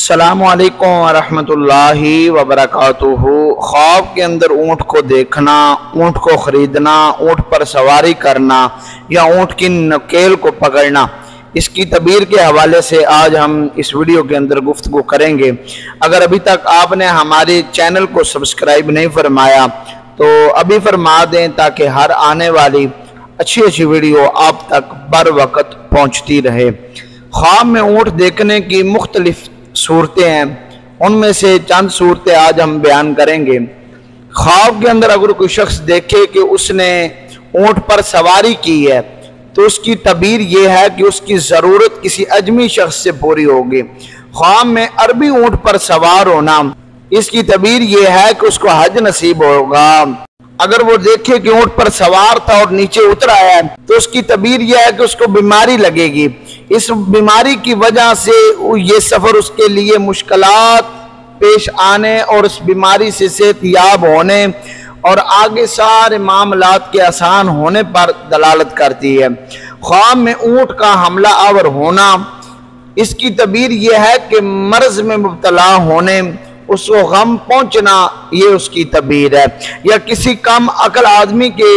السلام علیکم ورحمۃ اللہ وبرکاتہ۔ خواب کے اندر اونٹ کو دیکھنا، اونٹ کو خریدنا، اونٹ پر سواری کرنا یا اونٹ کی نکیل کو پکڑنا، اس کی تعبیر کے حوالے سے آج ہم اس ویڈیو کے اندر گفتگو کریں گے۔ اگر ابھی تک آپ نے ہمارے چینل کو سبسکرائب نہیں فرمایا تو ابھی فرما دیں تاکہ ہر آنے والی اچھی ویڈیو آپ تک بر وقت پہنچتی رہے۔ خواب میں اونٹ دیکھنے کی مختلف صورتیں ہیں، ان میں سے چند صورتیں آج ہم بیان کریں گے۔ خواب کے اندر اگر کوئی شخص دیکھے کہ اس نے اونٹ پر سواری کی ہے تو اس کی تعبیر یہ ہے کہ اس کی ضرورت کسی اجمی شخص سے پوری ہوگی۔ خواب میں عربی اونٹ پر سوار ہونا، اس کی تعبیر یہ ہے کہ اس کو حج نصیب ہوگا۔ اگر وہ دیکھے کہ اونٹ پر سوار تھا اور نیچے اترا ہے تو اس کی تعبیر یہ ہے کہ اس کو بیماری لگے گی، اس بیماری کی وجہ سے یہ سفر اس کے لیے مشکلات پیش آنے اور اس بیماری سے صحت یاب ہونے اور آگے سارے معاملات کے آسان ہونے پر دلالت کرتی ہے۔ خواب میں اونٹ کا حملہ آور ہونا، اس کی تعبیر یہ ہے کہ مرض میں مبتلا ہونے، اس کو غم پہنچنا، یہ اس کی تعبیر ہے، یا کسی کم عقل آدمی کے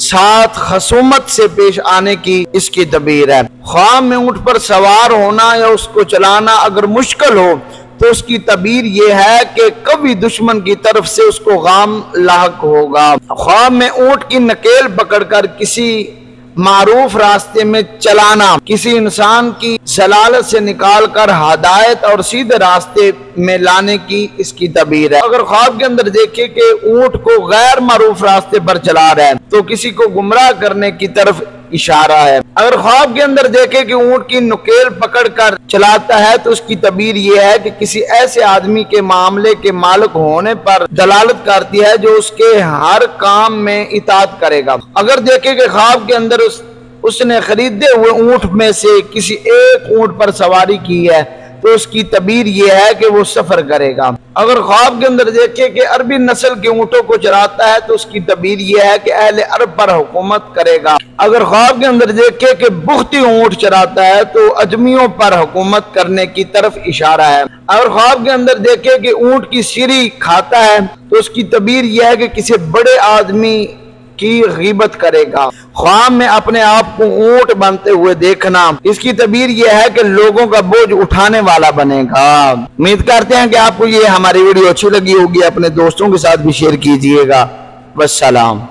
ساتھ خصومت سے پیش آنے کی اس کی تعبیر ہے۔ خواب میں اونٹ پر سوار ہونا یا اس کو چلانا اگر مشکل ہو تو اس کی تعبیر یہ ہے کہ کبھی دشمن کی طرف سے اس کو غم لاحق ہوگا۔ خواب میں اونٹ کی نکیل پکڑ کر کسی معروف راستے میں چلانا، کسی انسان کی ضلالت سے نکال کر ہدایت اور سیدھے راستے میں لانے کی اس کی تعبیر ہے۔ اگر خواب کے اندر دیکھے کہ اونٹ کو غیر معروف راستے پر چلا رہا ہے تو کسی کو گمراہ کرنے کی طرف اشارہ ہے۔ اگر خواب کے اندر دیکھے کہ اونٹ کی نکیل پکڑ کر چلاتا ہے تو اس کی تعبیر یہ ہے کہ کسی ایسے آدمی کے معاملے کے مالک ہونے پر دلالت کرتی ہے جو اس کے ہر کام میں اطاعت کرے گا۔ اگر دیکھے کہ خواب کے اندر اس نے خریدے ہوئے اونٹ میں سے کسی ایک اونٹ پر سواری کی ہے تو اس کی تعبیر یہ ہے کہ وہ سفر کرے گا۔ اگر خواب کے اندر دیکھے کہ عربی نسل کے اونٹوں کو چراتا ہے تو اس کی تعبیر یہ ہے کہ اہل عرب پر حکومت کرے گا۔ اگر خواب کے اندر دیکھے کہ بختی اونٹ چراتا ہے تو اجمیوں پر حکومت کرنے کی طرف اشارہ ہے۔ اگر خواب کے اندر دیکھے کہ اونٹ کی سری کھاتا ہے تو اس کی تعبیر یہ ہے کہ کسی بڑے آدمی کی غیبت کرے گا۔ خواب میں اپنے آپ کو اونٹ بنتے ہوئے دیکھنا، اس کی تعبیر یہ ہے کہ لوگوں کا بوجھ اٹھانے والا بنے گا۔ امید کرتے ہیں کہ آپ کو یہ ہماری ویڈیو اچھی لگی ہوگی، اپنے دوستوں کے ساتھ بھی شیئر کیجئے گا۔ والسلام۔